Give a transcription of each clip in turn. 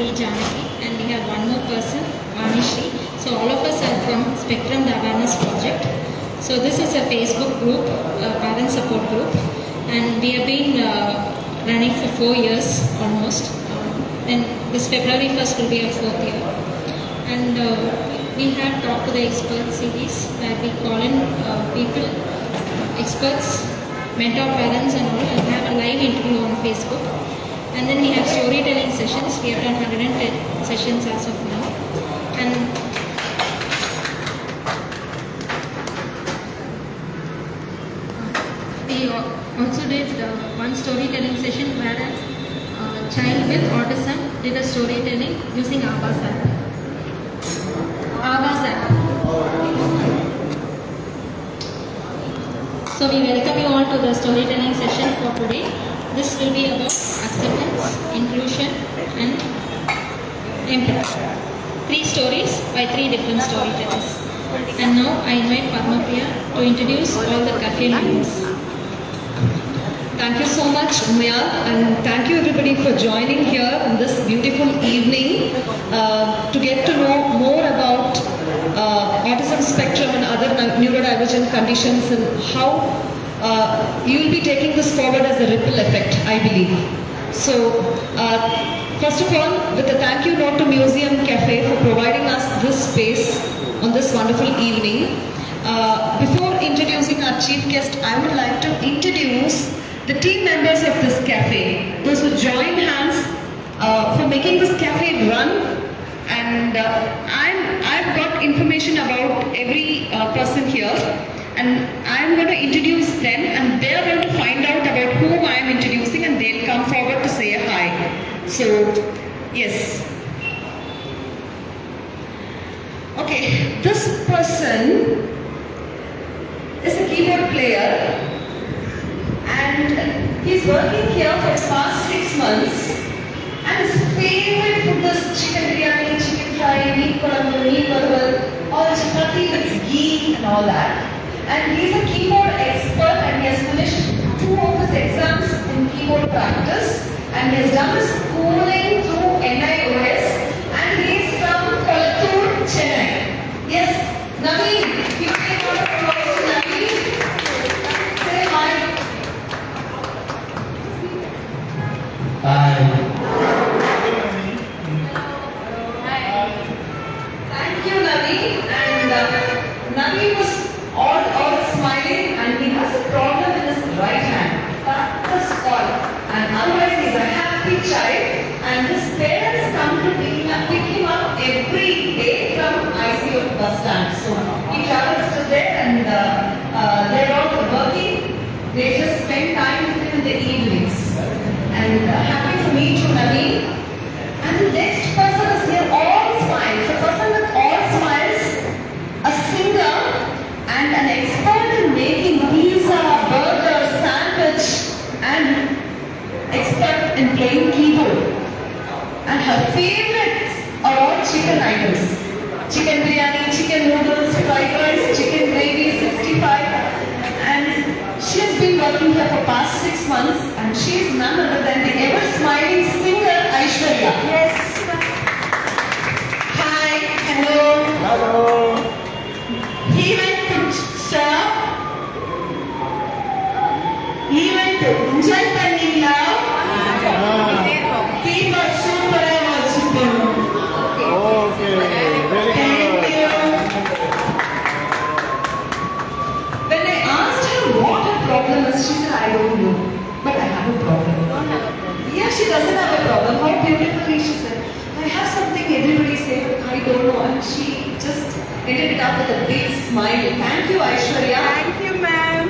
B. Janaki, and we have one more person, Vanishri. So all of us are from Spectrum, the Awareness Project. So this is a Facebook group, a parent support group, and we have been running for 4 years almost. And this February 1st will be our 4th year. And we have Talk to the Experts series where we call in people, experts, mentor parents and all, and have a live interview on Facebook. And then we have storytelling sessions. We have done 110 sessions as of now. And we also did one storytelling session where a child with autism did a storytelling using Abbas app. Abbas app. So we welcome you all to the storytelling session for today. This will be about acceptance, inclusion and empathy. 3 stories by 3 different storytellers. And now I invite Padma Priya to introduce all the cafe members. Thank you so much, Umaya, and thank you everybody for joining here on this beautiful evening to get to know more about autism spectrum and other neurodivergent conditions and how you will be taking this forward as a ripple effect, I believe. So, first of all, with a thank you note to Museum Cafe for providing us this space on this wonderful evening. Before introducing our chief guest, I would like to introduce the team members of this cafe, those who joined hands for making this cafe run, and I've got information about every person here, and I'm going to introduce them, and they're going to find out about whom I'm introducing, and they'll come forward to say a hi. So, yes. Okay, this person is a keyboard player. And he's working here for the past 6 months. And his favorite food is chicken biryani, chicken fry, meat kolambu, meat burger, or chapati with ghee and all that. And he's a keyboard expert and he has finished 2 of his exams in keyboard practice. And he has done his schooling through NIOS. And he's from Kolattur, Chennai. Yes, Naveen, you can go to Naveen. Say hi. Hi. Thank you, Naveen. And Naveen was all smiling, and he has a problem in his right hand. That's all. And otherwise, he's a happy child. And his parents come to pick him up every day from ICO bus stand. So he travels to there, and they're all working. They just spend time with him in the evenings. And happy to meet you, Naveen. And the next person is here, all smiles. A person with all smiles, a singer, and an expert in making pizza, burger, sandwich, and expert in playing keyboard. And her favorites are all chicken items. Chicken biryani, chicken noodles, fried rice, chicken gravy, 65. And she has been working here for past 6 months, and she is none other than the ever-smiling singer Aishwarya. Yes. Hi. Hello. Hello. He went to shop. He went to enjoy Panilla. He was super emotional. Okay. Very Thank good. you. When I asked her what her problem is, she said, I don't know, but I have a problem. Yeah, she doesn't have a problem. How beautifully she said, I have something everybody says, but I don't know. And she just ended it up with a big smile. Thank you, Aishwarya. Thank you, ma'am.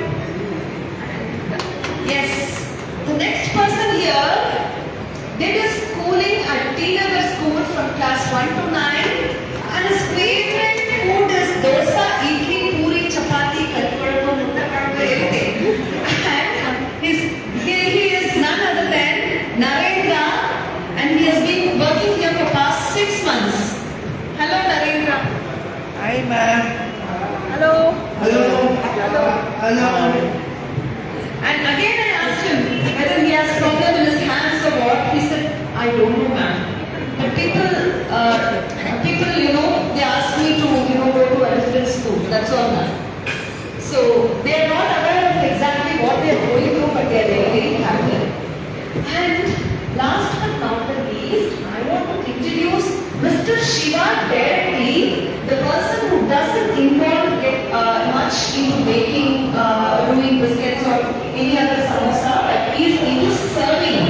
Yes. The next person here did his schooling at T-Nagar School from class 1 to 9. And his favorite food is dosa, idli, puri, chapati, kalpadapu, muttapadpu, everything. And he is none other than Narendra, and he has been working here for past 6 months. Hello, Narendra. Hi, ma'am. Hello. Hello. Hello. And again I asked him whether he has problem in his hands or what. He said, I don't know, ma'am. But people, they ask me to, go to a different school. That's all, ma'am. So they are not aware of exactly what they are going through, but they are very, very happy. And last but not the least, I want to introduce Mr. Shiva directly, the person who doesn't involve much into baking, doing biscuits or any other samosa, but he is into serving.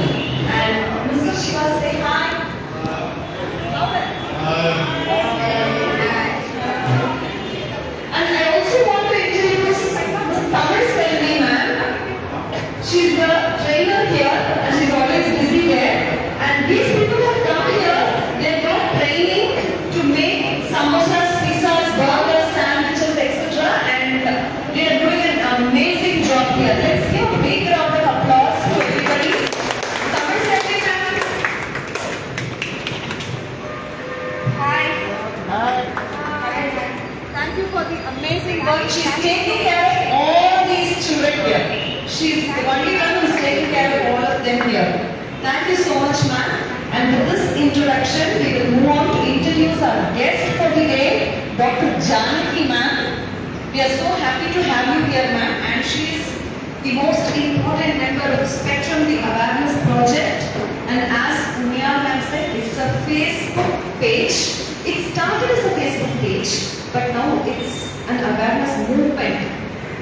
And Mr. Shiva, say hi. And I also want to introduce Ms. Tamil Selvi, ma'am. She's the trainer here and she's always busy there. And these people have come here, they've got training to make samosas, pizzas, burgers, sandwiches, etc. And they are doing an amazing job here. Let's give a big round of applause to everybody. Tamil Selvi, ma'am. Hi. Thank you for the amazing Well, work. she's taking care of all these children here. She's the only one who's taking care of all of them here. Thank you so much, ma'am. And with this introduction, we will move on to introduce our guest for the day, Dr. Janaki, ma'am. We are so happy to have you here, ma'am. And she is the most important member of Spectrum, the Awareness Project. And as Mia ma'am said, it's a Facebook page. It started as a Facebook page, but now it's an awareness movement.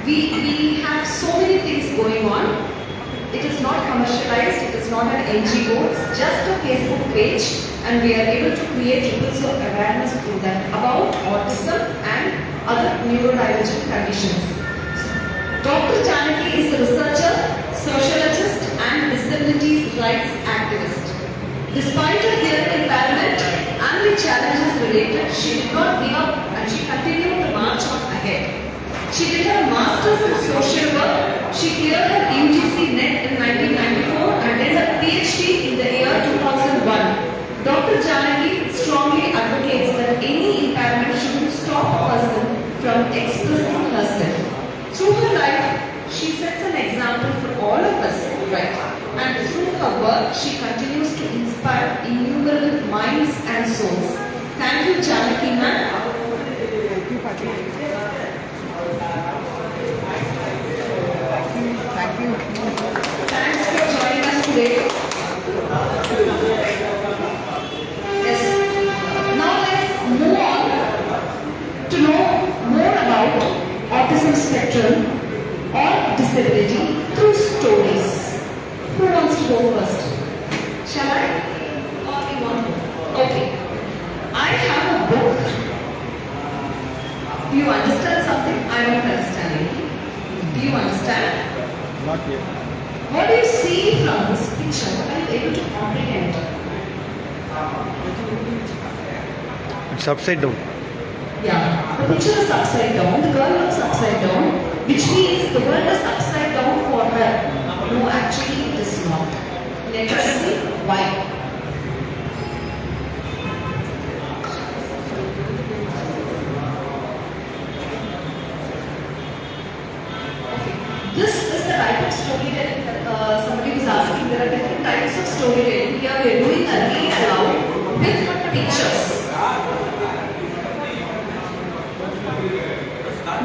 We have so many things going on. It is not commercialized, it is not an NGO, it's just a Facebook page, and we are able to create ripples of awareness through that about autism and other neurodivergent conditions. Dr. Janaki is a researcher, sociologist, and disabilities rights activist. Despite her hearing impairment and the challenges related, she did not give up and she continued to march on ahead. She did her master's in social work. She cleared her UGC NET in 1994 and did her PhD in the year 2001. Dr. Janaki strongly advocates that any impairment shouldn't stop a person from expressing herself. Through her life, she sets an example for all of us, right? And through her work, she continues to inspire innumerable minds and souls. Thank you, Janaki ma'am. Thank you. Thanks for joining us today. Yes. Now let's move on to know more about autism spectrum or disability through stories. Who wants to go first? Shall I? Or we want to? Okay. I have a book. Do you understand something? I don't understand it. Do you understand? Not yet. What do you see from this picture? Are you able to comprehend? It's upside down. Yeah. The picture is upside down. The girl looks upside down, which means the world is upside down for her. No, actually it is not. Let us see why. This is the type of storytelling that somebody was asking. There are different types of storytelling. Here we are doing a read aloud with pictures.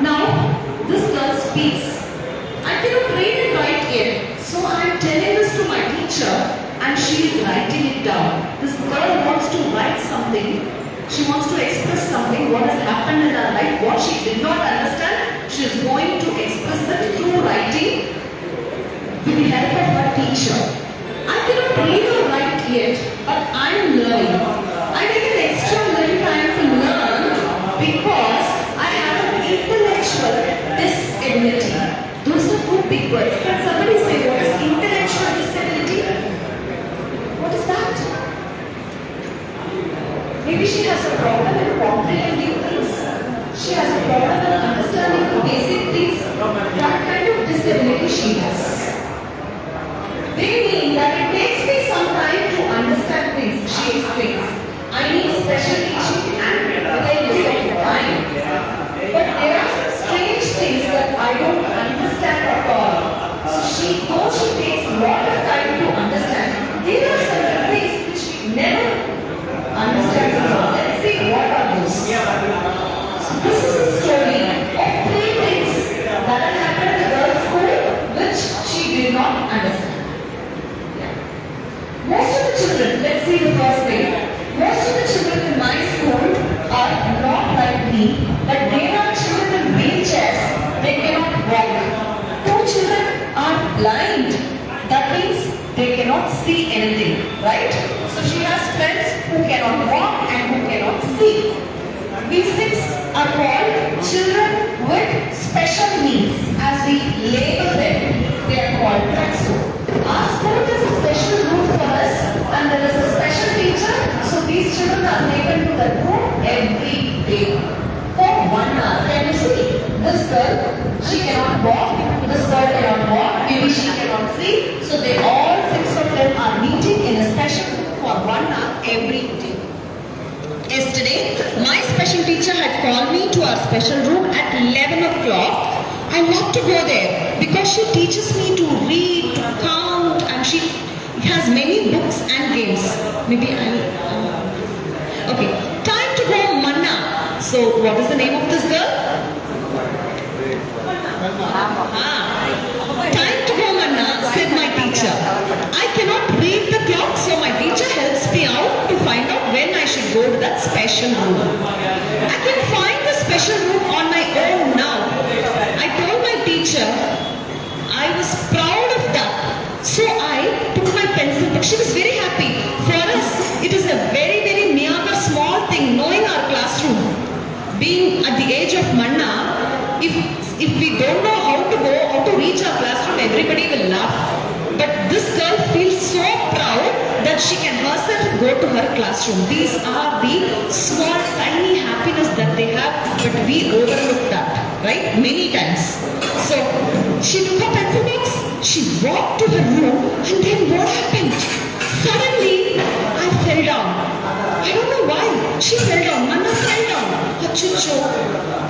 Now, this girl speaks. I cannot read and write yet. So I am telling this to my teacher and she is writing it down. This girl wants to write something. She wants to express something, what has happened in her life, what she did not understand. She is going to express it through writing with the help of her teacher. I cannot read or write yet, but I am learning. I take an extra little time to learn because I have an intellectual disability. Those are two big words. Can somebody say what is intellectual disability? What is that? Maybe she has a problem in comprehending things. She has a problem in understanding the basic things. That kind of disability she has. They mean that it takes me some time to understand things, she explains. I need special teaching and awareness of time. But there are some strange things that I don't understand at all. So though she takes a lot of time to understand, there are certain things which we never understands it all. Let's see what are those. So this is a story of three things that had happened in the girls' school which she did not understand. Most of the children, let's see the first thing. Most of the children in my school are not like me, but there are children in wheelchairs. They cannot walk. Two children are blind. That means they cannot see anything, right? So she has friends who cannot walk and who cannot see. These things are called children with special needs. As we label them, they are called TRAXO. Our school is a special room for us and there is a special teacher. So these children are taken to the room every day for 1 hour. Can you see? This girl, she cannot walk. This girl cannot walk. Maybe she cannot see. So they all 6 of them are meeting in a special room for 1 hour every day. Yesterday, my special teacher had called me to our special room at 11 o'clock. I love to go there because she teaches me to read, to count, and she has many books and games. Maybe okay. Time to go Manna. So, what is the name of this girl? Time to go Manna, said my teacher. I cannot read the clock, so my teacher helps me out to find out when I should go to that special room. I can find the special room on my own now. I told my teacher I was proud of that. So I took my pencil book. She was very happy. For us, it is a very, very mere small thing, knowing our classroom. Being at the age of Manna, if we don't know how to go, how to reach our classroom, everybody will laugh. But this girl feels so proud that she can herself go to her classroom. These are the small, tiny happiness that they have, but we overlook that, right? Many times. So she took her pencil box, she walked to her room, and then what happened? Suddenly, I fell down. I don't know why. She fell down. Manna fell down. Achucho.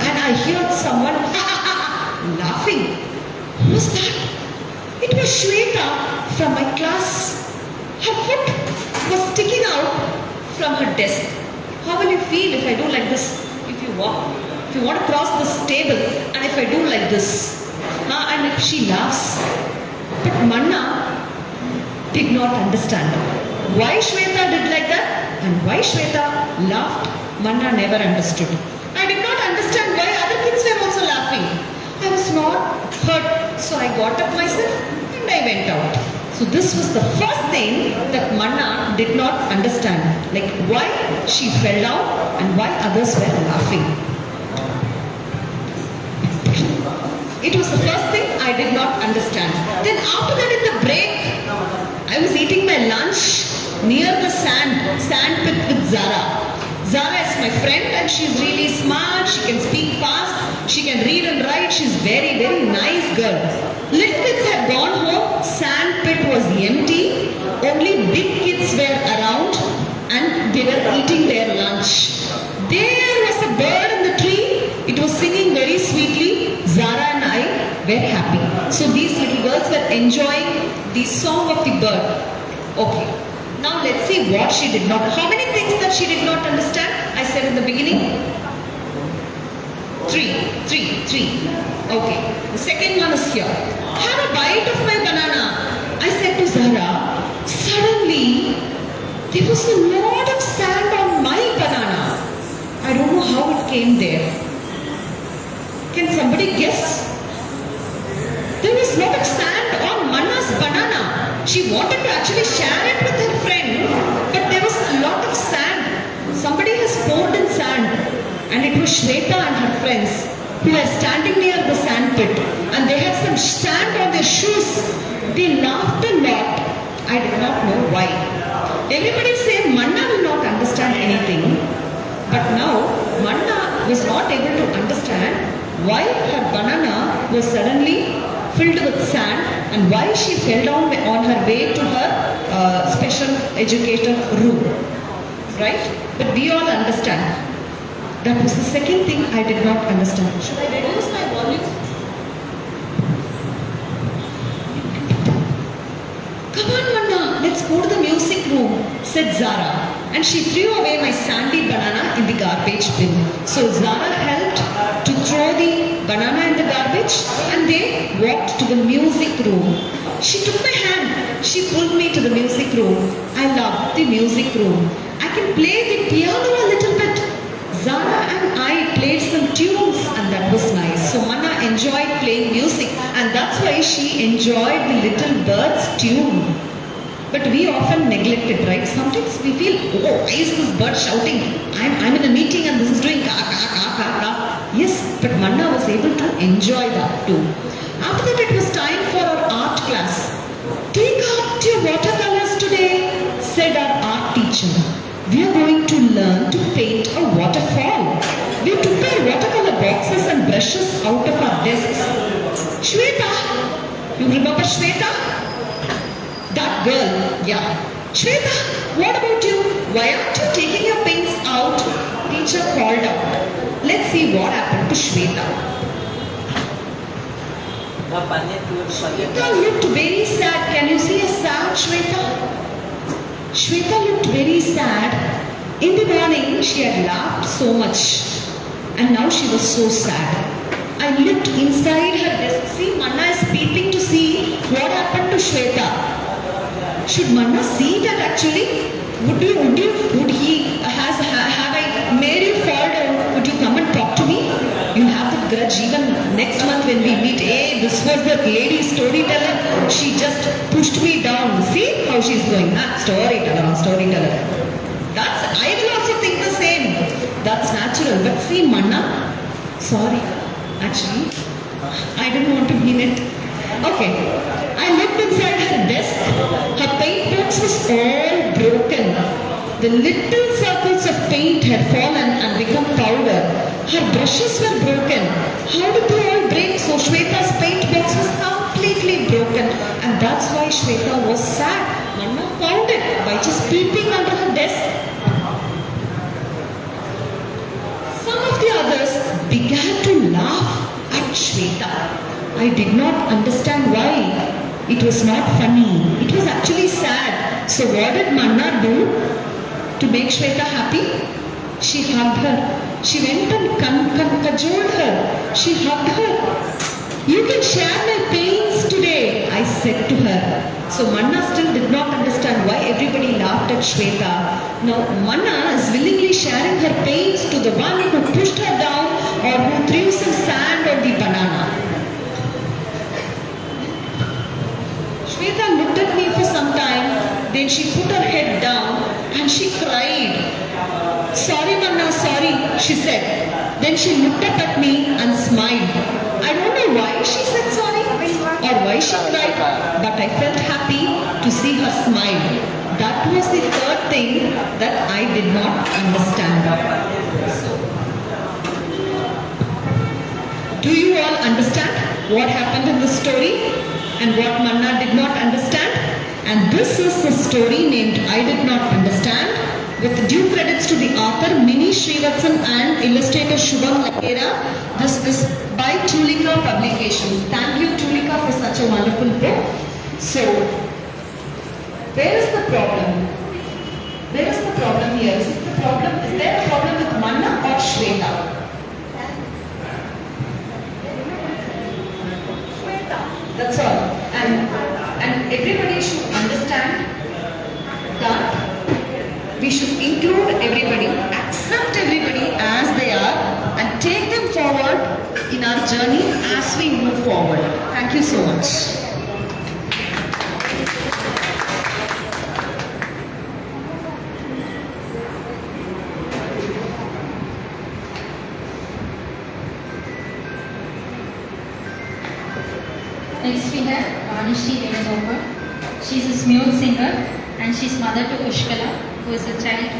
And I heard someone laughing. Who was that? It was Shweta from my class. Her foot was sticking out from her desk. How will you feel if I do like this? If you walk, if you want to cross this table, and if I do like this, and if she laughs. But Manna did not understand why Shweta did like that and why Shweta laughed. Manna never understood. I did not understand why other kids were also laughing. I was not hurt, so I got up myself and I went out. So this was the first thing that Manna did not understand, like why she fell down and why others were laughing. It was the first thing I did not understand. Then after that in the break, I was eating my lunch near the sand pit with Zara. Zara is my friend and she's really smart, she can speak fast, she can read and write, she's very, very nice girl. Little kids had gone home, sand pit was empty, only big kids were around and they were eating their lunch. There was a bird in the tree, it was singing very sweetly. Zara and I were happy. So these little girls were enjoying the song of the bird. Okay. Now let's see what she did not. How many things that she did not understand? I said in the beginning. Three. Okay. The second one is here. Have a bite of my banana. I said to Zara, suddenly there was a lot of sand on my banana. I don't know how it came there. Can somebody guess? There was a lot of sand on Manna's banana. She wanted to actually share it with her friend, but there was a lot of sand. Somebody has poured in sand, and it was Shweta and her friends who were standing near the sand pit, and they had some sand on their shoes. They laughed a lot. I did not know why. Everybody said Manna will not understand anything, but now Manna was not able to understand why her banana was suddenly filled with sand and why she fell down on her way to her special educator room. Right? But we all understand. That was the second thing I did not understand. Should I reduce my volume? Come on, Manna, let's let's go to the music room, said Zara. And she threw away my sandy banana in the garbage bin. So Zara helped to throw the banana in the garbage and they walked to the music room. She took my hand. She pulled me to the music room. I love the music room. I can play the piano a little bit. Zara and I played some tunes and that was nice. So Manna enjoyed playing music and that's why she enjoyed the little bird's tune. But we often neglect it, right? Sometimes we feel, oh, why is this bird shouting? I'm in a meeting and this is doing ka ka ka ka ka. Yes, but Manna was able to enjoy that too. After that it was time for our art class. Take out your watercolors today, said our art teacher. We are going to learn to paint a waterfall. We took our watercolor boxes and brushes out of our desks. Shweta, you remember Shweta? That girl, yeah. Shweta, what about you? Why aren't you taking your paints out? Teacher called out. Let's see what happened to Shweta. Shweta looked very sad. Can you see a sad Shweta? Shweta looked very sad. In the morning, she had laughed so much. And now she was so sad. I looked inside her desk. See, Manna is peeping to see what happened to Shweta. Should Manna see that actually? Have I made you fall down? Would you come and talk to me? You have the grudge even next month when we meet. Hey, this was the lady storyteller. She just pushed me down. See how she's going. Storyteller. I will also think the same. That's natural. But see, Manna, sorry. Actually, I didn't want to mean it. Okay. I looked inside her desk. Her paint box was all broken. The little circles of paint had fallen and become powder. Her brushes were broken. How did they all break? So Shweta's paint box was completely broken. And that's why Shweta was sad. Manna found it by just peeping under her desk. Some of the others began to laugh at Shweta. I did not understand why. It was not funny. It was actually sad. So what did Manna do to make Shweta happy? She hugged her. She went and cajoled her. She hugged her. You can share my pains today, I said to her. So Manna still did not understand why everybody laughed at Shweta. Now Manna is willingly sharing her pains to the one who pushed her down or who threw some sand on the banana. Shweta looked at me for some time, then she put her head down and she cried. Sorry Manna, sorry, she said. Then she looked up at me and smiled. I don't know why she said sorry or why she cried, but I felt happy to see her smile. That was the third thing that I did not understand. Do you all understand what happened in the story and what Manna did not understand? And this is the story named I Did Not Understand, with due credits to the author Mini Srivatsan and illustrator Shubham Lakera. This is by Tulika Publications. Thank you Tulika for such a wonderful book. So, where is the problem? Where is the problem here? Is there a problem with Manna or Shweta? That's all. And everybody should understand that we should include everybody, accept everybody as they are and take them forward in our journey as we move forward. Thank you so much. Next we have Vanishri Venugopal. She is a smooth singer and she is mother to Pushkala, who is a child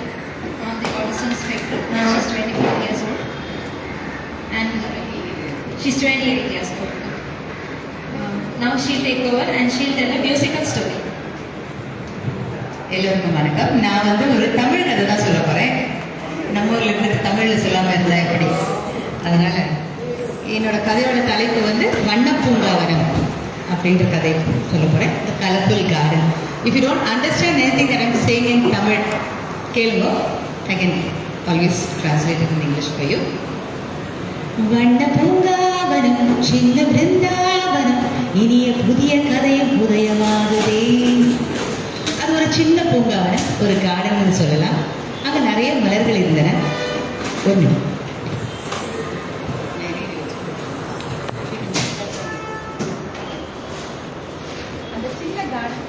on the autism spectrum. Now she is 24 years old and she is 28 years old. Now she will take over and she will tell a musical story. எல்லோருக்கும் வணக்கம். நான் ஒரு தமிழ் கதை தான் சொல்ல போகிறேன். நம்ம ஊரில் இருந்து தமிழில் சொல்லாமல் இருந்தால் எப்படி? அதனால் என்னோட கதையோட தலைப்பு வண்ணப்பூங்காவனம் அப்படின்ற கதை சொல்ல போகிறேன். The colourful garden. If you don't understand anything that I'm saying in Tamil, கேளுங்க. I can always translate it in English for you. வண்ண பூங்காவனம் சின்ன பிருந்தாவனம் இனிய புதிய கதையும் உதயமாகுதே. அது ஒரு சின்ன பூங்காவனம், ஒரு கார்டன் சொல்லலாம். அங்கே நிறைய மலர்கள் இருந்தன. ஒன்று அந்த சின்ன கார்டன்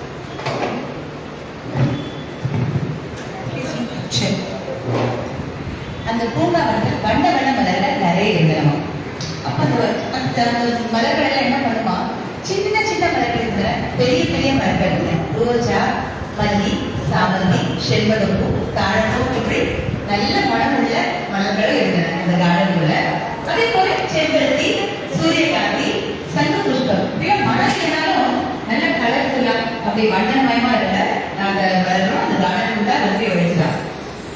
அந்த பூங்காவனத்தில் வண்ண வண்ண மலர்கள் நிறைய இருந்தனமா. அப்ப அந்த மலர்கள் எல்லாம் என்ன பண்ணுமா, சின்ன சின்ன மலர்கள் இருந்தன, பெரிய பெரிய மலர்கள் இருந்தன. ரோஜா, மல்லி, சாமந்தி, செண்பகப்பூ, தாழம்பூ, இப்படி நல்ல மனமுள்ள மலர்களும் இருந்தன அந்த கார்டனுக்குள்ள. அதே போல செம்பருத்தி, சூரியகாந்தி, சங்கு புஷ்பம், இப்படியும் மழை ஏனாலும் நல்ல கலர்ஃபுல்லா அப்படி வண்ணமயமா இருந்த அந்த மலர்களும் அந்த கார்டனுக்குள்ள வந்து ஒழிச்சான்.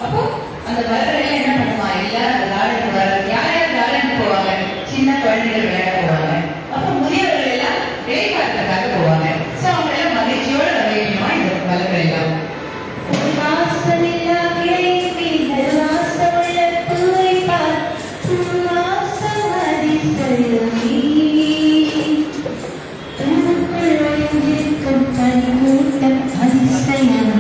அப்போ அந்த மலர்கள் என்ன பண்ணுமா, எல்லாரும் அந்த கார்டனுக்கு வர, யார் யார் கார்டனுக்கு போவாங்க, சின்ன குழந்தைகள் விளையாட போவாங்க. அப்போ முதியவர்கள் எல்லாம் வேலை பார்க்கறதுக்காக போவாங்க. ஸோ அவங்க எல்லாம் மகிழ்ச்சியோட வரவேற்கணுமா இந்த மலர்கள் எல்லாம். ஒரு வாசலில்லா கிளையில் வாசமுள்ள பூவை பார், வாசம் அதிசயமே, தனக்குள் ஒளிந்திருக்கும் பனிமூட்டம் அதிசயம்.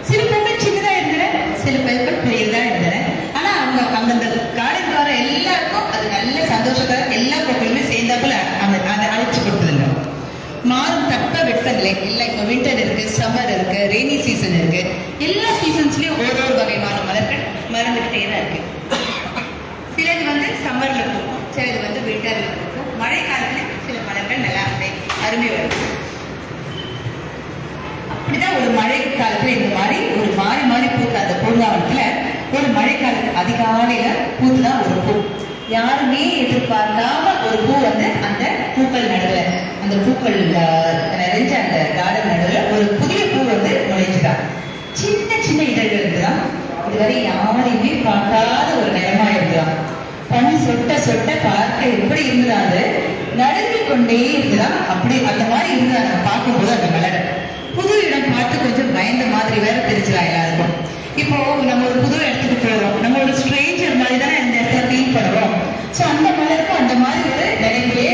சில பேர்கள் சின்னதா இருந்தன, சில பேர்கள் பெரியதா இருந்தன. ஆனா அவங்க அந்தந்த கார்டன் வர எல்லாருக்கும் அது நல்ல சந்தோஷத்தை எல்லா பொருட்களுமே சேர்ந்தாப்புல அதை அழைச்சு கொடுத்ததில்லை. மாறும் தட்ப வெப்பநிலை இல்லை. இப்போ வின்டர் இருக்கு, சம்மர் இருக்கு, ரெய்னி சீசன் இருக்கு. எல்லா சீசன்ஸ்லயும் ஒரு வகையான மலர்கள் மறந்துகிட்டே தான் இருக்கு. சிலது வந்து சம்மர்ல பூக்கும், சிலது வந்து வின்டர்ல பூக்கும். மழை காலத்துல சில மலர்கள் நல்லா அருமை வரும். அப்படிதான் ஒரு மழை காலத்துல இந்த மாதிரி ஒரு மாறி மாறி பூத்த அந்த பூங்காவனத்துல ஒரு மழை காலத்துல அதிகாலையில பூத்துதான் ஒரு பூ. யாருமே எதிர்பார்க்காம ஒரு பூ வந்து அந்த பூக்கள் நடுவுல, அந்த பூக்கள் நிறைஞ்ச அந்த கார்டன் நடுவுல ஒரு புதிய பூ வந்து நுழைஞ்சுதான். சின்ன சின்ன இதழ்கள் இருந்துதான். இதுவரை யாரையுமே பார்க்காத ஒரு நிறமா இருந்துதான். பனி சொட்ட சொட்ட பார்க்க எப்படி இருந்துதான், அது நடுங்கி கொண்டே இருந்துதான். அப்படி அந்த மாதிரி இருந்துதான் நம்ம பார்க்கும்போது அந்த மலர். புது இடம் பார்த்து கொஞ்சம் பயந்த மாதிரி வேற தெரிஞ்சிடலாம் எல்லாருக்கும். இப்போ நம்ம ஒரு புது இடத்துக்கு போகிறோம், நம்ம ஒரு ஸ்ட்ரேஞ்சர் மாதிரி தானே இந்த இடத்துல ஃபீல் பண்ணுறோம். ஸோ அந்த மலருக்கும் அந்த மாதிரி ஒரு நினைவிலே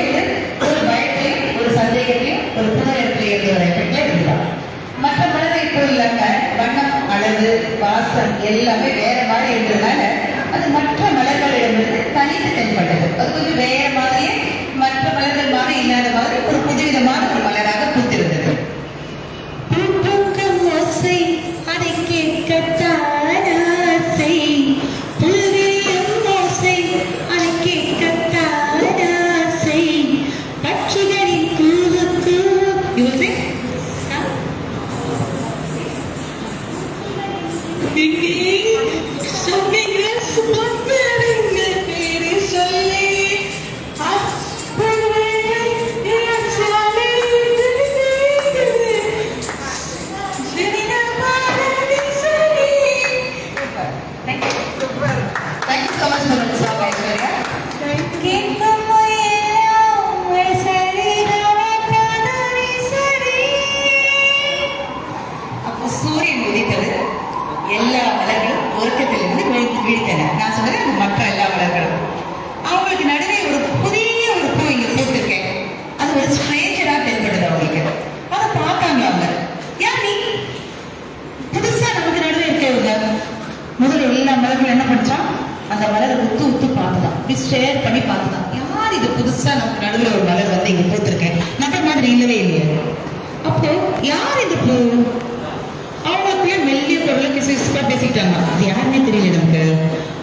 ஒரு பயத்தையும் ஒரு சந்தேகத்தையும் ஒரு புது இடத்துல இருக்கிற ஒரு எஃபெக்ட்ல இருக்கலாம். மற்ற மலர்கள் இப்போ இல்லாம வண்ணம், அழகு, வாசம் எல்லாமே வேற மாதிரி இருந்ததுனால அது மற்ற மலர்களிடமிருந்து தனித்து தென்பட்டது. அது கொஞ்சம் வேற மாதிரியே மற்ற மலர்கள் மாதிரி இல்லாத மாதிரி ஒரு புதுவிதமான ஒரு மலராக பூத்திருந்தது. அதை கேட்கத்தான் ஆசை, புல்வெளியும் ஓசை, அதை கேட்கத்தான் ஆசை, பட்சிகளின் கூவுக்கு. You will sing? ஷேர் பண்ணி பார்த்துதான், யார் இது புதுசா நமக்கு நடுவில் ஒரு மலர் வந்து இங்க பூத்திருக்கேன், நம்ம மாதிரி இல்லவே இல்லையா. அப்போ யார் இந்த பூ, அவங்களுக்குள்ள மெல்லிய பொருளை பேசிக்கிட்டாங்க. அது யாருன்னே தெரியல நமக்கு.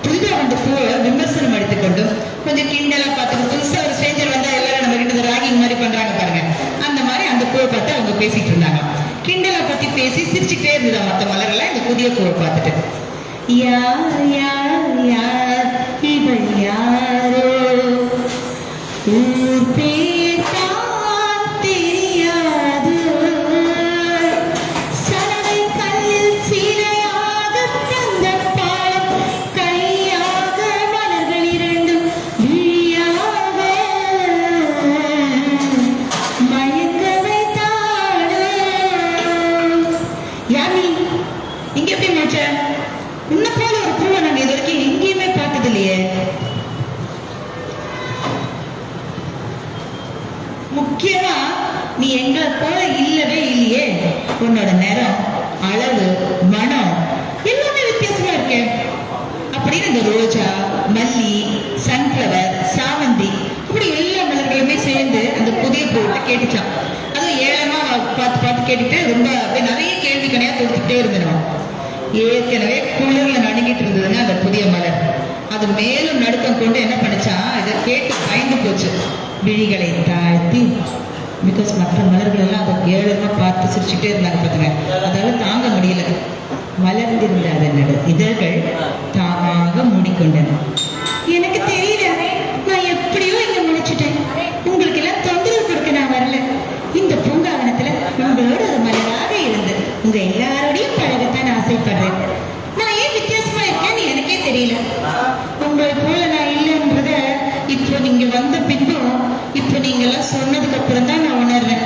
புதிதாக அந்த பூவை விமர்சனம் எடுத்துக்கொண்டும் கொஞ்சம் கிண்டலா பார்த்துட்டு, புதுசா ஒரு ஸ்ட்ரேஞ்சர் வந்தா எல்லாரும் நம்ம கிட்ட ராகிங் மாதிரி பண்றாங்க பாருங்க, அந்த மாதிரி அந்த பூவை பார்த்து அவங்க பேசிட்டு இருந்தாங்க. கிண்டலா பத்தி பேசி சிரிச்சுட்டே இருந்ததா மற்ற மலர்லாம் இந்த புதிய பூவை பார்த்துட்டு. யார் யார் யார் இவள் யாரோ, ஊர் பேர் தான் தெரியாது, சலவை கல்லில் சீலையாக தந்த பாலம், கையாக மலர்கள் இரண்டும் விழியாக மயக்க வைத்தாளோ. போல ஒரு பூவை நாங்க இது வரைக்கும் எங்கேயுமே பார்த்தது இல்லையே. முக்கியமா நீ எங்களை போல இல்லவே இல்லையே. உன்னோட நிறம், அளவு, மனம் எல்லாமே வித்தியாசமா இருக்கே அப்படின்னு இந்த ரோஜா, மல்லி, சன்ஃபிளவர், சாமந்தி இப்படி எல்லா மலர்களுமே சேர்ந்து அந்த புதிய பூவை கேட்டுச்சான். அதுவும் ஏழமா பார்த்து பார்த்து கேட்டுட்டு ரொம்ப நிறைய கேள்வி கணையா தொடுத்துக்கிட்டே இருந்துடும். ஏற்கனவே குளிர்ல நடுங்கிட்டு இருந்ததுங்க அந்த புதிய மலர். அது மேலும் நடுக்கம் கொண்டு என்ன பண்ணுச்சான், இதை கேட்டு பயந்து போச்சு. விழிகளை தாழ்த்தி, பிகாஸ் மற்ற மலர்கள் எல்லாம் அதை ஏழமா பார்த்து சிரிச்சுட்டே இருந்தாங்க பாத்துங்க. அதால தாங்க முடியல. மலர்ந்திருந்த அதனோட இதழ்கள் தாமாக மூடிக்கொண்டன. எனக்கு தெரியல, நான் எப்படியோ இங்க முடிச்சுட்டேன். உங்களுக்கு எல்லாம் தொந்தரவு கொடுக்க நான் வரல. இந்த பூங்காவனத்துல உங்களோட ஒரு மலராக இருந்து உங்க எல்லாரோடையும் பழகத்தான் ஆசைப்படுறேன். நான் ஏன் வித்தியாசமா இருக்கேன்னு எனக்கே தெரியல. உங்களை போல நான் இல்லைன்றத இப்போ நீங்க வந்த பின்பும் இப்போ நீங்க எல்லாம் சொன்னதுக்கு அப்புறம் தான் நான் உணர்றேன்.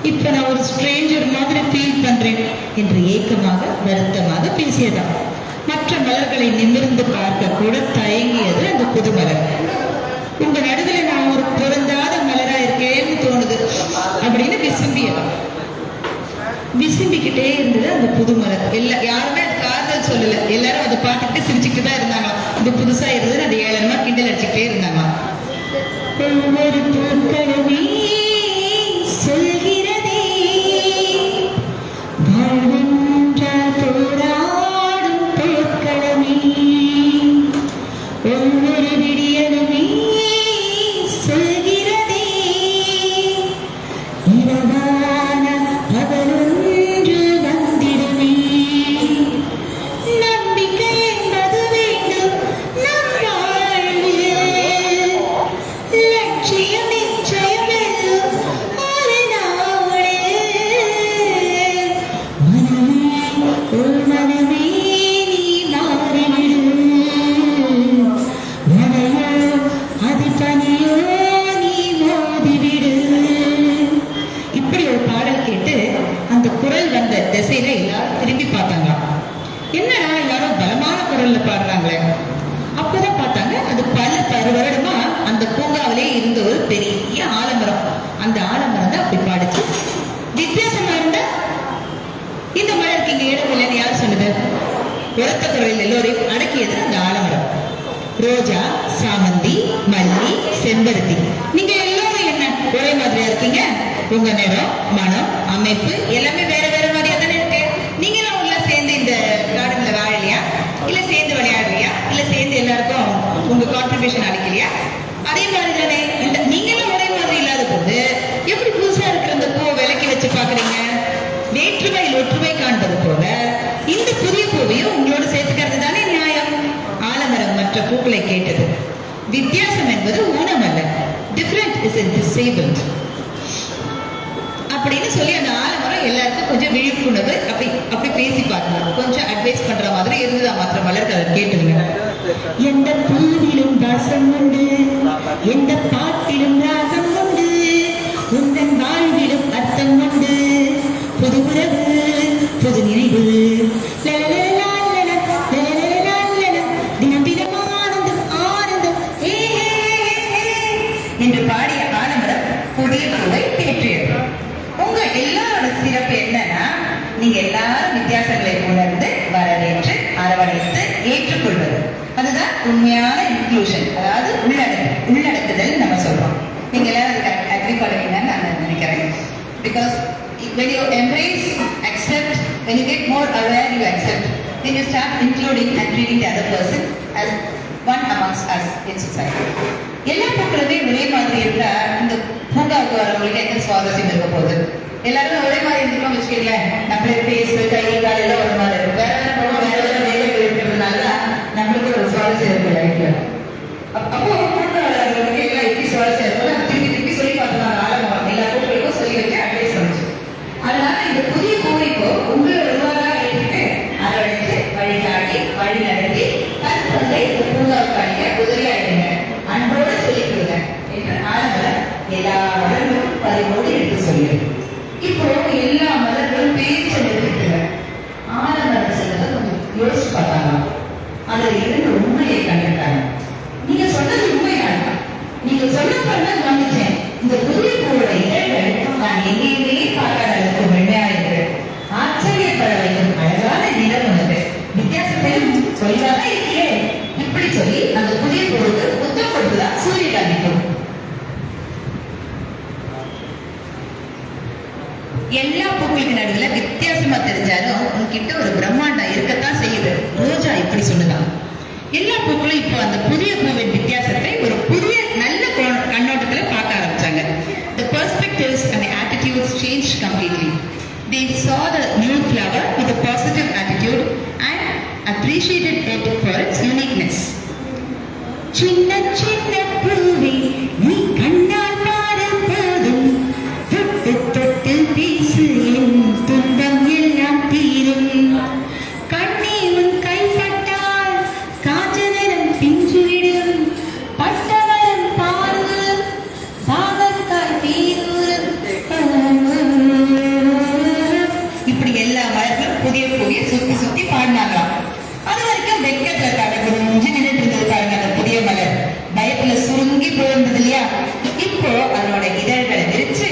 இப்ப நான் ஒரு ஸ்ட்ரேஞ்சர் மாதிரி ஃபீல் பண்றேன் என்று ஏக்கமாக வருத்தமாக பேசியதான். மற்ற மலர்களை நிமிர்ந்து பார்க்க கூட தயங்கியது அந்த புது மலர். உங்க நடுவில் நான் ஒரு பொருந்தாத மலரா இருக்கேன்னு தோணுது அப்படின்னு விசும்பிக்கிட்டே இருந்தது அந்த புது மலர். யாருமே அது காதல் சொல்லல, எல்லாரும் அதை பார்த்துக்கிட்டு சிரிச்சுக்கிட்டு தான் இருந்தாங்க. இது புதுசா இருந்தது, அது ஏழனமா கிண்டல் அடிச்சுக்கிட்டே இருந்தாங்க. ஒவ்வொரு பூக்களுமே சொல்கிறதே வாழ்வென்றால் போராடும் போர்க்களமே. ஒவ்வொரு விடியலுமே சொல்கிறதே இரவான பகலொன்று வந்திடுமே. நம்பிக்கை என்பது வேண்டும் நம் வாழ்வில். லட்சியம் நிச்சயம் வெல்லும் ஒரு நாளில். மனமே ஒரு மனமே நீ மாறிவிடு. மனையோ அது பனியோ நீ மோதிவிடு. இப்படி ஒரு பாடல் கேட்டு அந்த குரல் வந்த திசையில எல்லாரும் திரும்பி பார்த்தாங்க. என்னடா எல்லாரும் பலமான குரல்ல பாடுறாங்களே. அப்பதான் பார்த்தாங்க, அது பல வருடமா அந்த பூங்காவிலே இருந்த ஒரு பெரிய ஆலமரம். அந்த ஆலமரம் தான் அப்படி பாடுச்சு. வித்தியாசமா இருந்தா இந்த மலருக்கு இங்க இடம் இல்லைன்னு யார் சொன்னது? உரத்த குரலில் எல்லோரையும் அடக்கியது அந்த ஆலமரம். ரோஜா, சாமந்தி, மல்லி, செம்பருத்தி, நீங்க எல்லாரும் என்ன ஒரே மாதிரியா இருக்கீங்க? உங்க நிறம், மனம், அமைப்பு எல்லாமே வேற வேற மாதிரியா தானே இருக்கு. நீங்க எல்லாம் உள்ள சேர்ந்து இந்த கார்டன்ல வாழலையா? இல்ல சேர்ந்து விளையாடலையா? இல்ல சேர்ந்து எல்லாருக்கும் உங்க கான்ட்ரிபியூஷன் அளிக்கலையா? அதே மாதிரி தானே நீங்க எல்லாம் ஒரே மாதிரி இல்லாத போது எப்படி புதுசா இருக்கிற அந்த பூவை விலக்கி வச்சு பாக்குறீங்க? வேற்றுமையில் ஒற்றுமை காண்பது போல இந்த புதிய பூவையும் உங்களோட சேர்த்துக்கிறது தானே நியாயம். ஆலமரம் மற்ற பூக்களை கேட்டது. வித்தியாசம் என்பது ஊனம் அல்ல. டிஃபரண்ட் இஸ் a disabled அப்படின்னு சொல்லி அந்த ஆலமரம் எல்லாருக்கும் கொஞ்சம் விழிப்புணர்வு அப்படி பேசி பார்க்கலாம். கொஞ்சம் அட்வைஸ் பண்ற மாதிரி இருந்ததா மற்ற மலர்கள் அதை கேட்டுங்க. எந்த பூவிலும் வாசம் உண்டு, எந்த பாட்டிலும் ராகம் உண்டு, உந்தன் வாழ்விலும் அர்த்தம் உண்டு. புது உறவு, புது நினைவு, தினம் தினம் ஆனந்தம் ஆனந்தம் என்று பாடிய ஆலமரம் புதிய பூவை தேற்றியது. உங்க எல்லாரோட சிறப்பு என்னன்னா, நீங்க எல்லாரும் வித்தியாசங்களை உணர்ந்து வரவேற்று அரவணைத்து ஏற்றுக்கொள்வது. அதுதான் உண்மையான இன்க்ளூஷன், அதாவது உள்ளடக்குதல் நம்ம சொல்றோம். நீங்க எல்லாரும் அதுக்கு அக்ரி பண்ணுவீங்கன்னு நான் நினைக்கிறேன். Because when you embrace, accept, when you get more aware, you accept, then you start including and treating the other person as one amongst us in society. எல்லா பூக்களுமே ஒரே மாதிரி இருந்தா இந்த பூங்காவுக்கு வரவங்களுக்கு எந்த சுவாரஸ்யம் இருக்க போகுது? எல்லாரும் ஒரே மாதிரி இருந்துக்கணும் வச்சுக்கீங்களேன். நம்மளே பேஸ், கை, கால் எல்லாம் ஒரு மாதிரி இருக்கும். வேற வேற வேலைகள் இருக்கிறதுனால நம்மளுக்கு ஒரு சுவாரஸ்யம் இருக்கும் லைஃப்ல. அப்போ பூங்கா வரவங்களுக்கு எல்லாம் எப்படி சுவாரஸ்யம் இருக்கும் திருப்பி சொல்லி பார்த்துக்கலாம். ஆலமரம் எல்லா பூக்களுக்கும் சொல்லி வச்சு அட்வைஸ் பண்ணுச்சு. அதனால இந்த புதிய பூவைக்கோ உங்களை உருவாக எடுத்துட்டு அரவணைத்து வழிகாட்டி வழி நடத்தி தன் பங்கை பூங்காவுக்கு அணிக்க உதவியாயிடுங்க, அன்போடு சொல்லிக் கொடுங்க என்று ஆலமரம் எல்லா மலர்களும் பறிவோடு எடுத்து சொல்லிடு. இப்போ எல்லா மலர்களும் பேச்ச நிறுத்திட்டுங்க. ஆலமரம் சொன்னதை கொஞ்சம் யோசிச்சு பார்த்தாங்க. அதுல இருந்து உண்மையை கண்டிருக்காங்க. நீங்க சொன்னது உண்மைதான். நீங்க சொன்னப்ப கவனிச்சேன். இந்த புதிய பூவோட இதழ்கள் நான் எங்கேயுமே பார்க்காத அளவுக்கு வெண்மையா இருக்கு. ஆச்சரியப்பட வைக்கும் அழகான நிறம் உனக்கு. வித்தியாசத்தையும் சொல்லிதான் இருக்கே. இப்படி சொல்லி அந்த புதிய பூவுக்கு புத்தம் கொடுத்துதான் சூரியகாந்திக்கும். எல்லா பூக்களுக்கு நடுவுல வித்தியாசமா தெரிஞ்சாலும் உன்கிட்ட ஒரு பிரம்மாண்டம் இருக்கத்தான் செய்யுது. ரோஜா இப்படி சொல்லுதான். எல்லா பூக்களும் இப்போ அந்த புதிய பூவின் வித்தியாசத்தை ஒரு புதிய நல்ல கண்ணோட்டத்துல பார்க்க ஆரம்பிச்சாங்க. The perspectives and the attitudes changed completely. They saw the new flower with a positive attitude and appreciated it for its uniqueness. சின்ன சின்ன பூவே நீ கண்ணால் பாரு போதும், தொட்டு தொட்டு பேசு என் துன்பம் எல்லாம் தீரும். கண்ணே உன் கைப்பட்டால் காஞ்ச நிறம் பிஞ்சுவிடும், பட்டவரம் பாரு பாகற்காய் தீரும். இப்படி எல்லா மலர்களும் புதிய புதிய சுத்தி சுத்தி பாடினாங்களாம். அது வரைக்கும் வெக்கத்துல கடற்குறிஞ்சி நின்றுட்டு இருந்தது பாருங்க அந்த புதிய மலர். பயத்துல சுருங்கி போயிருந்தது இல்லையா? இப்போ அதனோட இதழ்களை விரிச்சு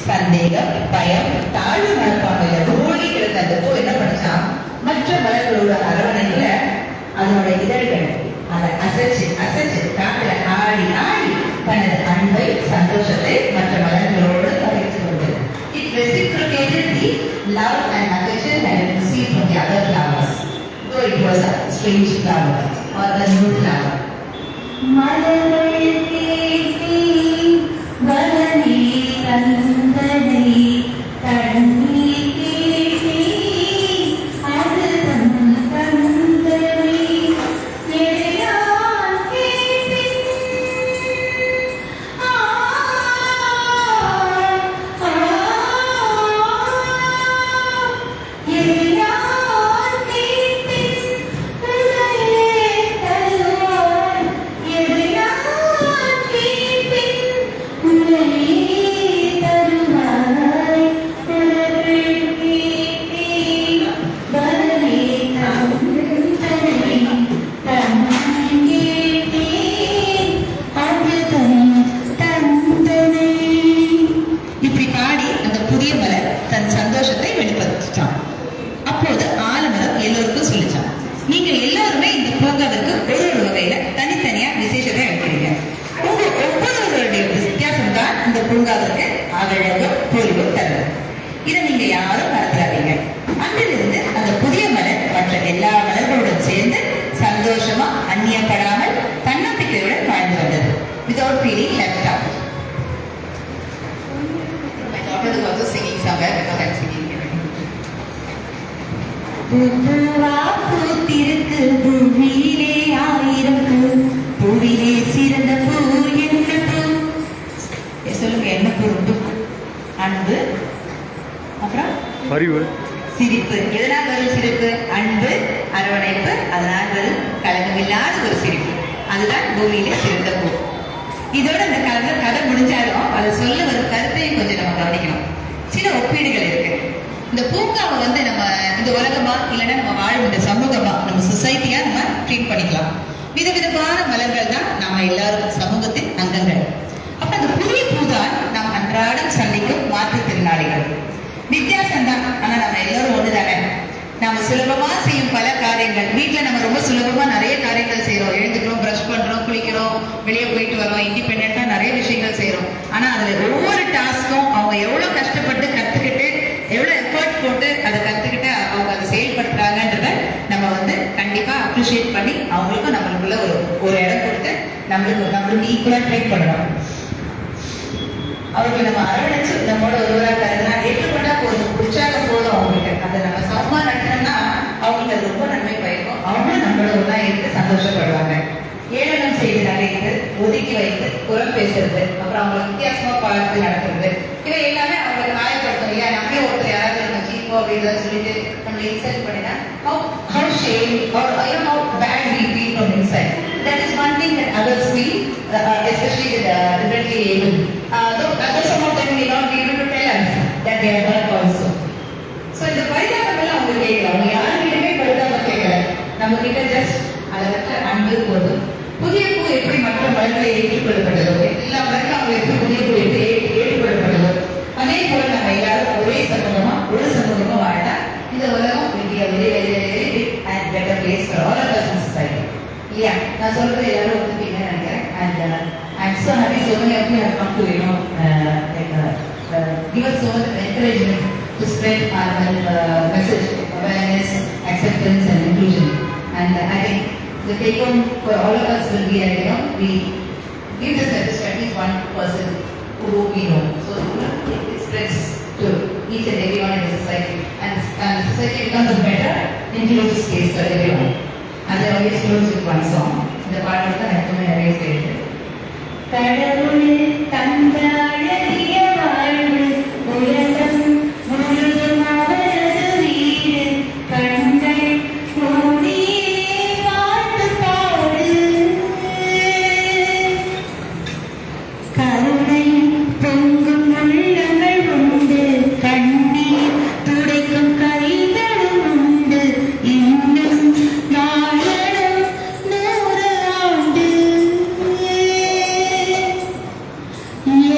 சந்தேகம், பயம், தாழ்வு மனப்பான்மையில ஓடி கிடந்த அந்த பூ என்ன பண்ணுச்சா, மற்ற மலர்களோட அரவணையில அதனோட இதழ்கள் அதை அசைச்சு அசைச்சு காட்டுல ஆடி ஆடி தனது அன்பை, சந்தோஷத்தை மற்ற மலர்களோடு பகிர்ந்து கொண்டது. It reciprocated the love and affection that it received from the other flowers, though it was a strange flower or a new flower. மலர்கள் கேட்டே வரணி தந்தனை தண்ணீர் கேட்டே அது தந்தனை எல்லாம் கேட்டேன். எல்லாம் கேட்டேன் உலகே தருவாய், எல்லாம் கேட்டேன் உலகே தருவாய். மலர்கள் கேட்டேன் வரணி தந்தனை தண்ணீர் கேட்டேன் அது தந்தனை. இப்படி பாடி அந்த புதிய மலர் தன் சந்தோஷத்தை வெளிப்படுத்திட்டான். அப்போது ஆலமரம் எல்லோருக்கும் சொல்லிச்சான், நீங்க எல்லாருமே இந்த பூங்காவிற்கு ஒரு ஒரு வகையில தனித்தனியா விசேஷத்தை எடுக்கிறீங்க. உங்க ஒவ்வொருவருடைய வித்தியாசம் தான் இந்த பூங்காவிற்கு அழகும் பொலிவும் தருது. இதை நீங்க யாரும் மறந்துடாதீங்க. அன்றிலிருந்து அந்த புதிய மலர் மற்ற எல்லா மலர்களுடன் சேர்ந்து சந்தோஷமா அந்நியப்படாமல் தன்னம்பிக்கையுடன் வாழ்ந்து வந்தது. Without feeling left out. My daughter is also singing somewhere because I'm singing here. பூவா பூத்திருக்கு பூவிலே ஆயிரம் பூ, பூவிலே சிறந்த பூ என்ன பூ? சொல்லுங்க, என்ன பூ? அன்பு, அப்புறம் அறிவு, சிரிப்பு. எதனால் வரும் சிரிப்பு? அன்பு, அரவணைப்பு, அதனால் வரும் கலகமில்லாத ஒரு சிரிப்பு. அதுதான் பூமியிலே சிறந்த பூ. இதோட அந்த கதை முடிஞ்சாலும் அதை சொல்ல வரும் கருத்தையும் கொஞ்சம் நம்ம கவனிக்கணும். சில ஒப்பீடுகள் இருக்கு. இந்த பூங்காவை நம்ம இந்த உலகமா இல்லைன்னா நம்ம வாழும் இந்த சமூகமா, நம்ம சொசைட்டியா நம்ம ட்ரீட் பண்ணிக்கலாம். விதவிதமான மலர்கள் தான் நம்ம எல்லாரும் சமூகத்தின் அங்கங்கள். அப்ப அந்த புதிய பூதான் நாம் அன்றாடம் சந்திக்கும் மாற்றுத்திறனாளிகள். வித்தியாசம் தான், ஆனா நம்ம எல்லாரும் ஒண்ணுதானே. நாம சுலபமா செய்யும் பல காரியங்கள், வீட்டுல நம்ம ரொம்ப சுலபமா நிறைய காரியங்கள் செய்யறோம். எழுந்துக்கிறோம், பிரஷ் பண்றோம், குளிக்கிறோம், வெளியே போயிட்டு வரோம், இண்டிபெண்டா நிறைய விஷயங்கள் செய்யறோம். ஆனா அதுல ஒவ்வொரு டாஸ்க்கும் அவங்க எவ்வளவு கஷ்டப்பட்டு கத்துக்கிட்டு, எவ்வளவு எஃபர்ட் போட்டு அதை கத்துக்கிட்டு அவங்க அதை செயல்படுத்துறாங்கன்றத நம்ம கண்டிப்பா அப்ரிஷியேட் பண்ணி அவங்களுக்கும் நம்மளுக்குள்ள ஒரு இடம் கொடுத்து நம்மளுக்கு ஈக்குவலா ட்ரீட் பண்ணணும். அவர்களை நம்ம அரவணைச்சு நம்மளோட ஒருவராக கருதுனா ஏற்றுக்கொண்டா போதும், உற்சாகம் போதும். அவங்களுக்கு அதை நம்ம சமமா நடத்தினோம்னா அவங்களுக்கு அது ரொம்ப நன்மை பயக்கும். அவங்களும் நம்மளோட ஒன்றா இருந்து சந்தோஷப்படுவாங்க. ஏளனம் செய்து நகைத்து, ஒதுக்கி வைத்து, புறம் பேசுறது, அப்புறம் அவங்களை வித்தியாசமா பார்த்து நடத்துறது, இவை எல்லாமே அவங்களை காயப்படுத்தும் இல்லையா? நம்மளே ஒருத்தர் யாராவது நம்ம சீப்போ அப்படின்னு சொல்லிட்டு நம்மளை இன்சல்ட் பண்ணினா how shame or how bad we feel from inside. That is one thing that others feel, especially with differently able. Though some of them may not be able to tell us that they are hurt also. So இந்த பரிதாபங்கள் அவங்க கேட்கல, அவங்க யாருக்கிட்டமே பரிதாபம் கேட்கல, நம்ம கிட்ட just அதை அன்பு போதும். புதிய பூ எப்படி மற்ற மலர்களை ஏற்றுக்கொள்ளப்பட்டதோ, எல்லா மலர்களும் எப்படி புதிய பூ எப்படி ஏற்றுக்கொள்ளப்பட்டதோ, அதே போல நம்ம எல்லாரும் ஒரே சமூகமா ஒரு சமூகமா வாழ்ந்தா இந்த உலகம் will be a very very very big and better place for all of us in society. இல்லையா? நான் சொல்றது எல்லாரும் ஒத்துப்பீங்கன்னு நினைக்கிறேன். And I'm so happy so many of you have come to give us so much encouragement to spread our message, awareness, acceptance and inclusion. And I think the take home for all of us will be we give this message to at least one person who we know. So it spreads to each and everyone in the society, and the society becomes a better, inclusive space for everyone. And I always close with one song. The part of the anthem I always say it. கடவுள் தந்த அழகிய வாழ்வு உலகம் முழுதும் அவரது வீடு கண்கள் மூடியே வாழ்ந்து பாடு கருணை பொங்கும் உள்ளங்கள் உண்டு கண்ணீர் துடைக்கும் கைகளும் உண்டு இன்னும் வாழணும் 100 ஆண்டு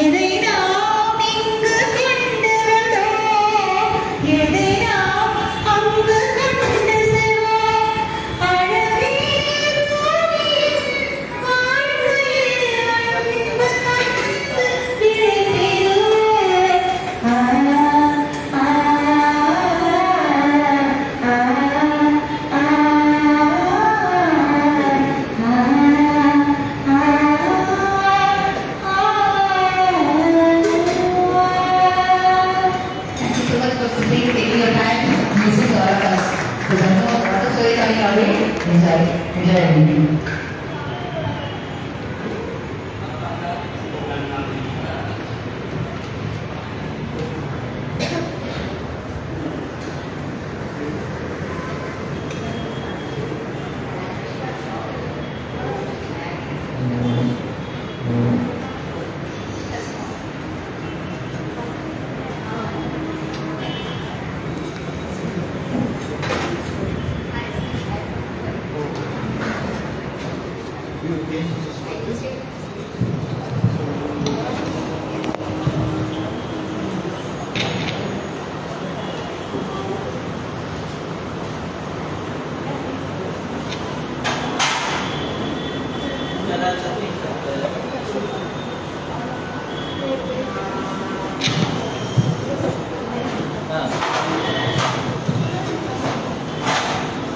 எதை நாம் இங்கு கொண்டு வந்தோம் எதை நாம் அங்கு கொண்டு செல்வோம் அழகே பூமியின் வாழ்க்கையில் அன்பு தந்து விளைத்திடுவோம். ஆ ஆ ஆ ஆ Thank you so much for sitting, taking your time, listening to all of us. Because I know what the story coming our way. Enjoy everything.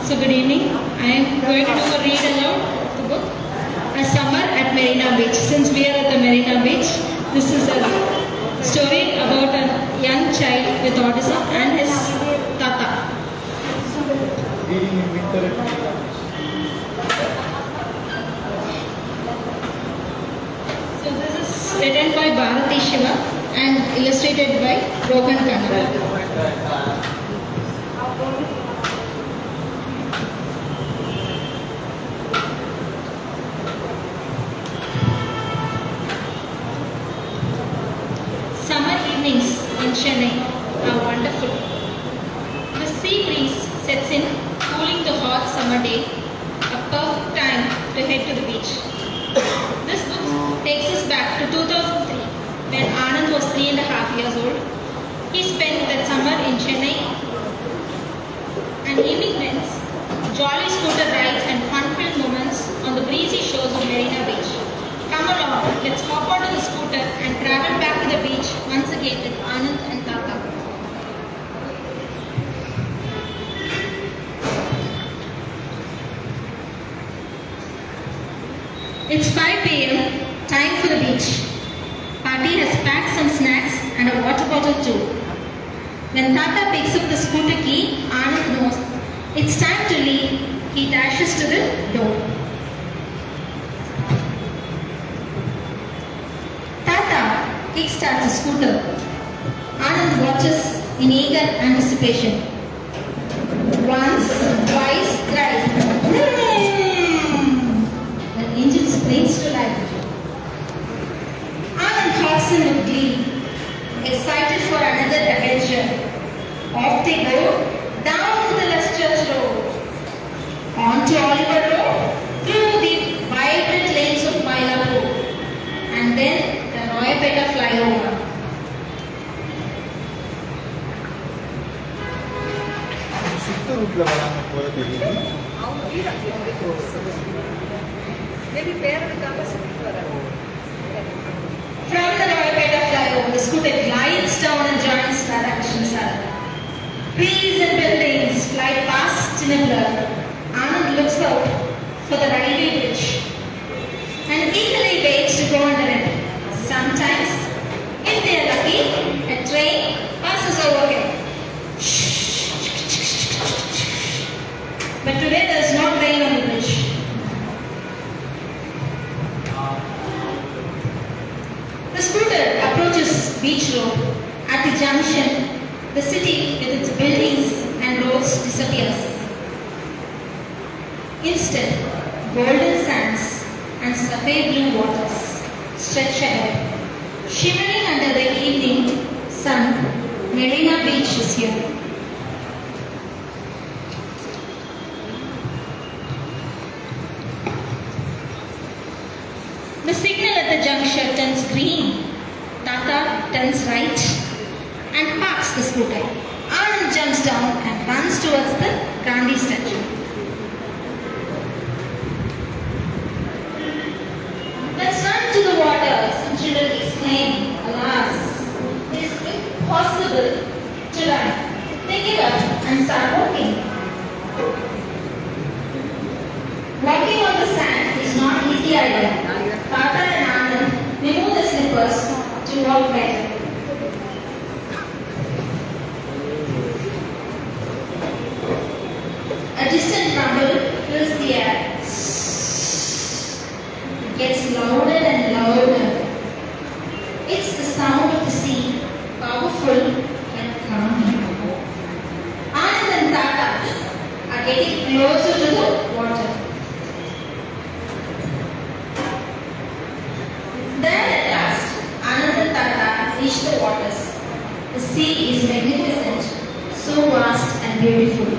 So good evening. I am going to read aloud the book A Summer at Marina Beach. Since we are at the Marina Beach, this is a story about a young child with autism and his tata. Reading in winter. So this is written by Bharati Shiva and illustrated by Rohan Kannada. Summer evenings in Chennai are wonderful. The sea breeze sets in, cooling the hot summer day, a perfect time to head to the beach. This book takes us back to 2003 when Anand was 3.5 years old. He spent that summer in Chennai, and evening winds, jolly scooter rides and fun-filled moments on the breezy shores of Marina Beach. Come along, let's hop onto the scooter and travel back to the beach once again with Anand and Tata. It's 5 p.m. Time for the beach. Party has packed some snacks and a water bottle too. When Tata picks up the scooter key, Anand knows it's time to leave. He dashes to the door. Tata kickstarts the scooter. Anand watches in eager anticipation. Once, twice, thrice. The engine springs to life. Anand hops in with glee, excited for another adventure. Off they go, down to the lustrous road, on to Oliver Road, through the Maybe பேரனுக்காக சொல்லிட்டு வரேன். From the Roypeta flyover, the scooter glides down and joins Radhakrishnan sir. Trees and buildings fly past in a blur. Anand looks out for the railway bridge and eagerly waits to go under it. Sometimes, if they are lucky, a train passes overhead. But today there is no train on the bridge. The scooter approaches Beach Road. At the junction, the city with its buildings and roads disappears. Instead, golden sands and sapphire blue waters stretch ahead. Shimmering under the evening sun, Marina Beach is here. The signal at the junction turns green. Tata turns right and parks the scooter. Anand jumps down and runs towards the Gandhi statue. Let's run to the water, some children exclaim. Alas, it is impossible to run. They give up and start walking. Walking on the sand is not easy either. Tata and Anand remove the slippers to walk better. A distant rumble fills the air. It gets louder and louder. It's the sound of the sea, powerful and calming. Anand and Tata are getting closer to the water. There at last, Anand and Tata reach the waters. The sea is magnificent, so vast and beautiful.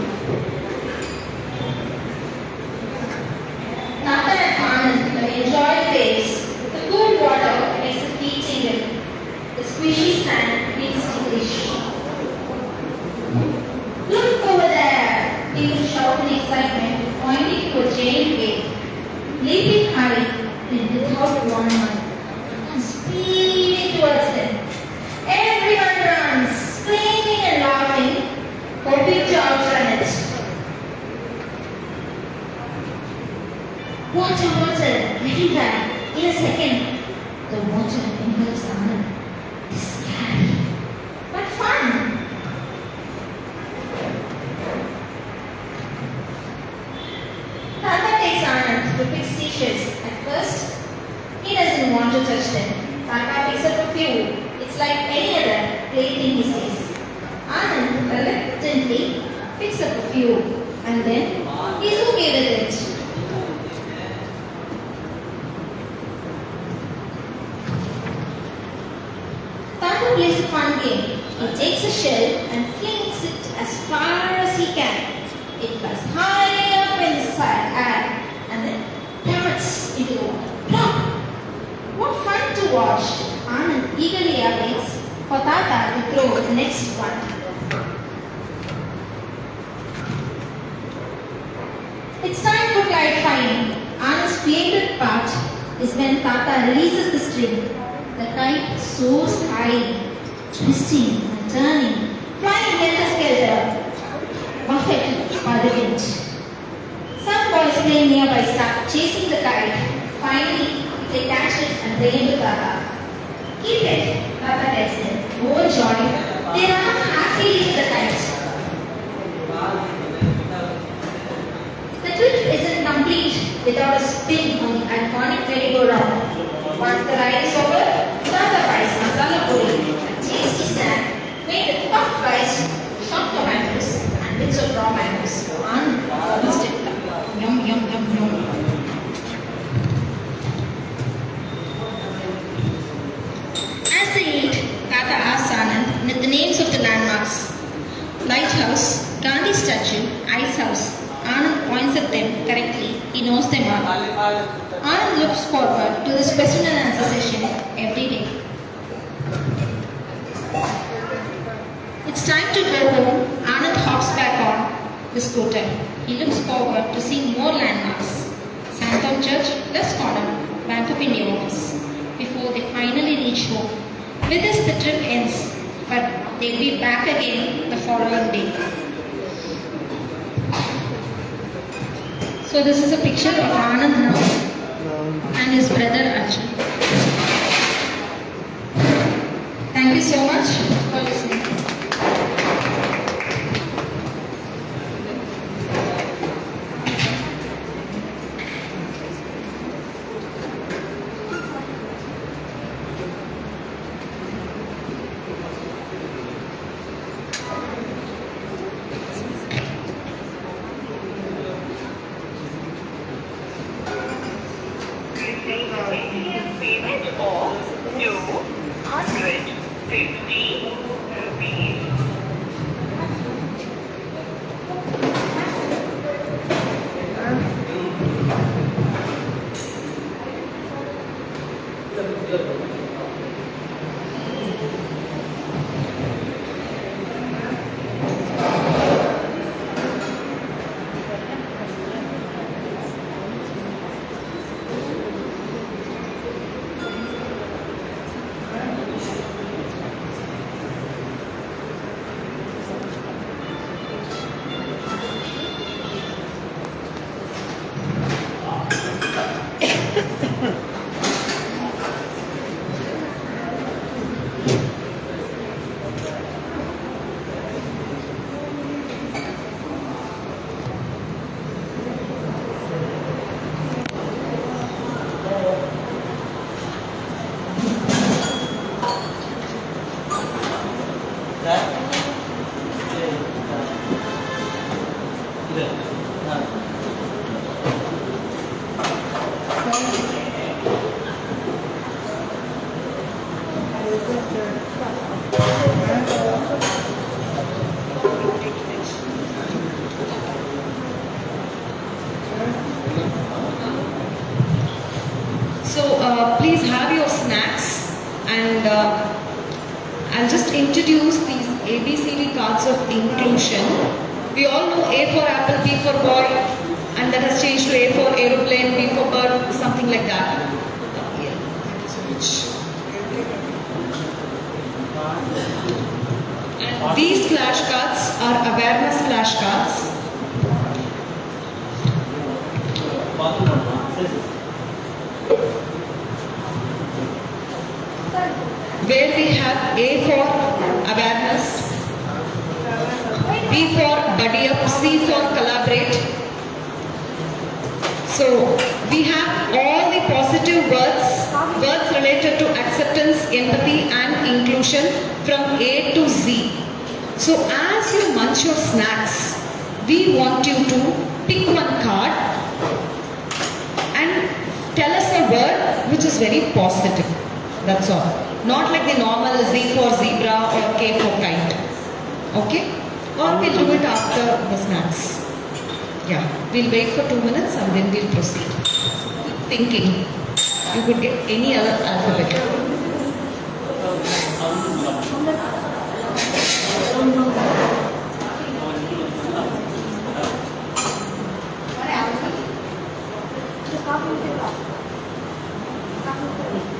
Tata and Anand enjoy the waves. The cool water makes the feet tingle. The squishy sand feels ticklish. Look over there! People shout in excitement, pointing to a giant wave, leaping high and without warning. Speeding towards them. Everyone runs, screaming and laughing, hoping to outrun it. Water, water, ready there. In a second, the water engulfs Anand. It's scary, but fun. Tata takes Anand to pick seashells. At first, he doesn't want to touch them. Tata picks up a few. It's like any other plaything he sees. Anand reluctantly picks up a few and then he's okay with it. Tata plays a fun game. He takes a shell and flings it as far as he can. It flies high up in the air and then plummets into the water. Plop! What fun to watch! Anand eagerly awaits for Tata to throw the next one. It's time for kite flying. Anand's favorite part is when Tata releases the string. The kite soars high, twisting and turning, flying helter-skelter, buffeted by the wind. Some boys playing nearby start chasing the kite. Finally, they catch it and bring it to Tata. Keep it, Tata tells them. Overjoyed, they run happily to the kite. The trip isn't complete without a spin on the iconic merry-go-round. Once the ride is over, Tata buys masala puri, a tasty snack made with puffed rice, chopped tomatoes, and bits of raw mangoes. Anand must it up. Yum, yum, yum, yum. As they eat, Tata asks Anand the names of the landmarks. Lighthouse, Gandhi statue, Ice House. Anand points at them correctly. He knows them all. Anand looks forward to this question and answer session every day. It's time to go home. Anand hops back on the scooter. He looks forward to seeing more landmarks. Santam Church, Lescon. finish home. With this, the trip ends, but they'll be back again the following day. So this is a picture of Anand now and his brother Arjun. Thank you so much for listening. Payment of 250 rupees. So please have your snacks, and I'll just introduce these ABCD cards of inclusion. We all know A for apple, B for boy, and that has changed to A for aeroplane, B for bird, something like that. Yeah. Thank you so much. And these flashcards are awareness flashcards. Where we have A for awareness, B for buddy up, C for collaborate. So we have all the positive words related to acceptance, empathy and inclusion from A to Z. So as you munch your snacks, we want you to pick one card and tell us a word which is very positive. That's all. Not like the normal Z for zebra or K for kite. Okay? Or we'll do it after the snacks. Yeah. We'll wait for 2 minutes and then we'll proceed. Keep thinking. You could get any other alphabet. Kamu